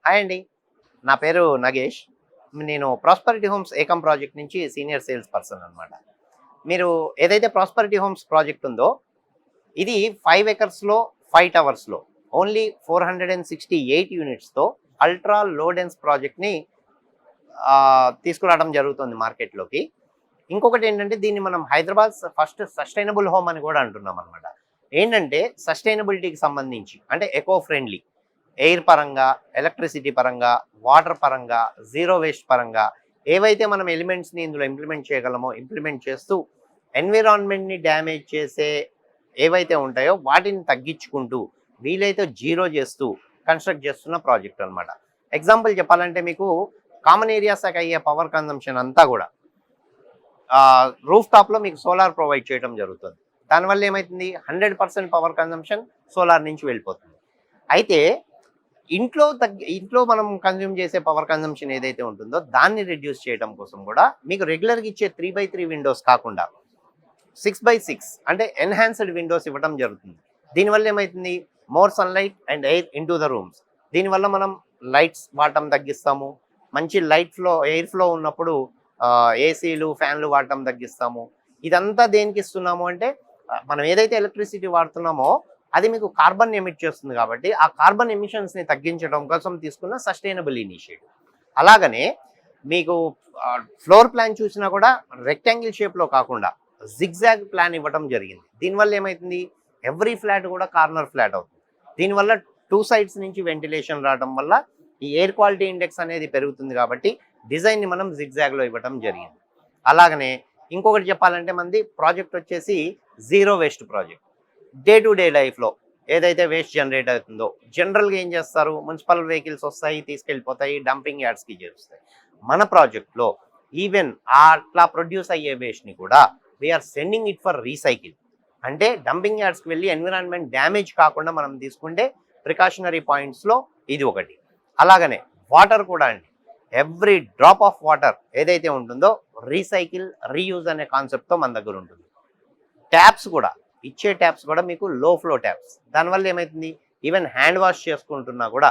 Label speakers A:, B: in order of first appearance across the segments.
A: Hi అండి. నా పేరు నగేష్. నేను ప్రాస్పరిటీ హోమ్స్ ఏకం ప్రాజెక్ట్ నుంచి సీనియర్ సేల్స్ పర్సన్ అనమాట. మీరు ఏదైతే ప్రాస్పరిటీ హోమ్స్ ప్రాజెక్ట్ ఉందో ఇది 5 ఎకర్స్లో 5 టవర్స్లో ఓన్లీ 468 యూనిట్స్తో అల్ట్రా లో డెన్స్ ప్రాజెక్ట్ని తీసుకురావడం జరుగుతుంది మార్కెట్లోకి. ఇంకొకటి ఏంటంటే దీన్ని మనం హైదరాబాద్ ఫస్ట్ సస్టైనబుల్ హోమ్ అని కూడా అంటున్నాం అనమాట. ఏంటంటే సస్టైనబిలిటీకి సంబంధించి అంటే ఎకో ఫ్రెండ్లీ, ఎయిర్ పరంగా, ఎలక్ట్రిసిటీ పరంగా, వాటర్ పరంగా, జీరో వేస్ట్ పరంగా ఏవైతే మనం ఎలిమెంట్స్ని ఇందులో ఇంప్లిమెంట్ చేయగలమో ఇంప్లిమెంట్ చేస్తూ ఎన్విరాన్మెంట్ని డ్యామేజ్ చేసే ఏవైతే ఉంటాయో వాటిని తగ్గించుకుంటూ వీలైతే జీరో చేస్తూ కన్స్ట్రక్ట్ చేస్తున్న ప్రాజెక్ట్ అనమాట. ఎగ్జాంపుల్ చెప్పాలంటే మీకు కామన్ ఏరియాస్కి అయ్యే పవర్ కన్జంప్షన్ అంతా కూడా రూఫ్ టాప్లో మీకు సోలార్ ప్రొవైడ్ చేయడం జరుగుతుంది. దానివల్ల ఏమవుతుంది, 100% పవర్ కన్జంప్షన్ సోలార్ నుంచి వెళ్ళిపోతుంది. అయితే ఇంట్లో మనం కన్జ్యూమ్ చేసే పవర్ కన్జంప్షన్ ఏదైతే ఉంటుందో దాన్ని రిడ్యూస్ చేయడం కోసం కూడా మీకు రెగ్యులర్గా ఇచ్చే 3x3 విండోస్ కాకుండా 6x6 అంటే ఎన్హాన్స్డ్ విండోస్ ఇవ్వడం జరుగుతుంది. దీనివల్ల ఏమవుతుంది, more sunlight and air in to the rooms. దీనివల్ల మనం లైట్స్ వాడటం తగ్గిస్తాము. మంచి ఎయిర్ ఫ్లో ఉన్నప్పుడు ఏసీలు, ఫ్యాన్లు వాడటం తగ్గిస్తాము. ఇదంతా దేనికి ఇస్తున్నాము అంటే మనం ఏదైతే ఎలక్ట్రిసిటీ వాడుతున్నామో అది మీకు కార్బన్ ఎమిట్ చేస్తుంది కాబట్టి ఆ కార్బన్ ఎమిషన్స్ని తగ్గించడం కోసం తీసుకున్న సస్టైనబుల్ ఇనిషియేటివ్. అలాగనే మీకు ఫ్లోర్ ప్లాన్ చూసినా కూడా రెక్టాంగిల్ షేప్లో కాకుండా జిగ్జాగ్ ప్లాన్ ఇవ్వడం జరిగింది. దీనివల్ల ఏమవుతుంది, ఎవ్రీ ఫ్లాట్ కూడా కార్నర్ ఫ్లాట్ అవుతుంది. దీనివల్ల 2 సైడ్స్ నుంచి వెంటిలేషన్ రావడం వల్ల ఈ ఎయిర్ క్వాలిటీ ఇండెక్స్ అనేది పెరుగుతుంది కాబట్టి డిజైన్ని మనం జిగ్జాగ్లో ఇవ్వడం జరిగింది. అలాగనే ఇంకొకటి చెప్పాలంటే మనది ప్రాజెక్ట్ వచ్చేసి zero waste project. Day to day లైఫ్లో ఏదైతే వేస్ట్ జనరేట్ అవుతుందో జనరల్గా ఏం చేస్తారు, మున్సిపల్ వెహికల్స్ వస్తాయి, తీసుకెళ్ళిపోతాయి, డంపింగ్ యార్డ్స్కి చేరుస్తాయి. మన ప్రాజెక్ట్లో ఈవెన్ అట్లా ప్రొడ్యూస్ అయ్యే వేస్ట్ని కూడా we're sending it for recycle. అంటే డంపింగ్ యార్డ్స్కి వెళ్ళి ఎన్విరాన్మెంట్ డ్యామేజ్ కాకుండా మనం తీసుకుంటే ప్రికాషనరీ పాయింట్స్లో ఇది ఒకటి. అలాగనే వాటర్ కూడా అండి, ఎవ్రీ డ్రాప్ ఆఫ్ వాటర్ ఏదైతే ఉంటుందో రీసైకిల్, రీయూజ్ అనే కాన్సెప్ట్తో మన దగ్గర ఉంటుంది. ట్యాప్స్ కూడా ఇచ్చే ట్యాప్స్ కూడా మీకు లో ఫ్లో ట్యాప్స్. దానివల్ల ఏమవుతుంది, ఈవెన్ హ్యాండ్ వాష్ చేసుకుంటున్నా కూడా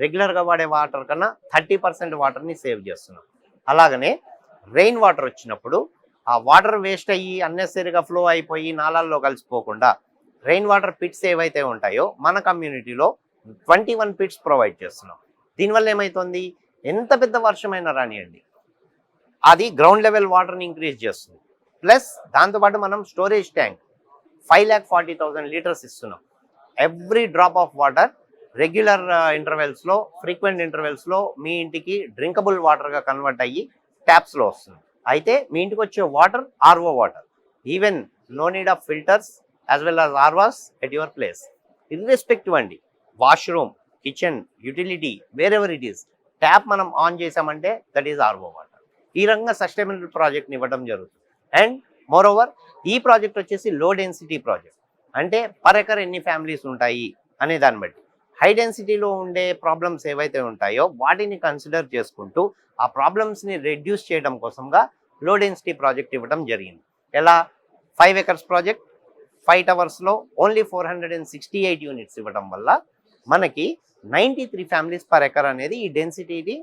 A: రెగ్యులర్గా వాడే వాటర్ కన్నా 30% వాటర్ని సేవ్ చేస్తున్నాం. అలాగనే రెయిన్ వాటర్ వచ్చినప్పుడు ఆ వాటర్ వేస్ట్ అయ్యి అన్నెసరీగా ఫ్లో అయిపోయి నాలాల్లో కలిసిపోకుండా రెయిన్ వాటర్ పిట్స్ ఏవైతే ఉంటాయో మన కమ్యూనిటీలో 21 పిట్స్ ప్రొవైడ్ చేస్తున్నాం. దీనివల్ల ఏమవుతుంది, ఎంత పెద్ద వర్షమైనా రానియండి అది గ్రౌండ్ లెవెల్ వాటర్ని ఇంక్రీజ్ చేస్తుంది. ప్లస్ దాంతోపాటు మనం స్టోరేజ్ ట్యాంక్ 5,40,000 లీటర్స్ ఇస్తున్నాం. Every drop of water regular ఇంటర్వెల్స్లో, ఫ్రీక్వెంట్ ఇంటర్వెల్స్లో మీ ఇంటికి డ్రింకబుల్ వాటర్గా కన్వర్ట్ అయ్యి ట్యాప్స్లో వస్తుంది. అయితే మీ ఇంటికి వచ్చే water RO water, even no need of filters as well as ROs at your place. Irrespective అండి, washroom, kitchen, utility, wherever it is, tap మనం ఆన్ చేసామంటే దట్ ఈజ్ ఆర్ఓ వాటర్. ఈ రకంగా సస్టైనబుల్ ప్రాజెక్ట్ని ఇవ్వడం జరుగుతుంది. అండ్ మోర్ ఓవర్ ఈ project వచ్చేసి లో డెన్సిటీ ప్రాజెక్ట్. అంటే పర్ ఎకర్ ఎన్ని ఫ్యామిలీస్ ఉంటాయి అనే దాన్ని బట్టి హై డెన్సిటీలో ఉండే ప్రాబ్లమ్స్ ఏవైతే ఉంటాయో వాటిని కన్సిడర్ చేసుకుంటూ ఆ ప్రాబ్లమ్స్ని రెడ్యూస్ చేయడం కోసంగా లో డెన్సిటీ ప్రాజెక్ట్ ఇవ్వడం జరిగింది. ఎలా, 5 ఎకర్స్ ప్రాజెక్ట్ 5 టవర్స్లో ఓన్లీ 468 యూనిట్స్ ఇవ్వడం వల్ల మనకి 93 ఫ్యామిలీస్ పర్ ఎకర్ అనేది ఈ డెన్సిటీని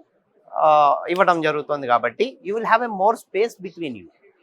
A: ఇవ్వడం జరుగుతుంది. కాబట్టి you will have a more space between you.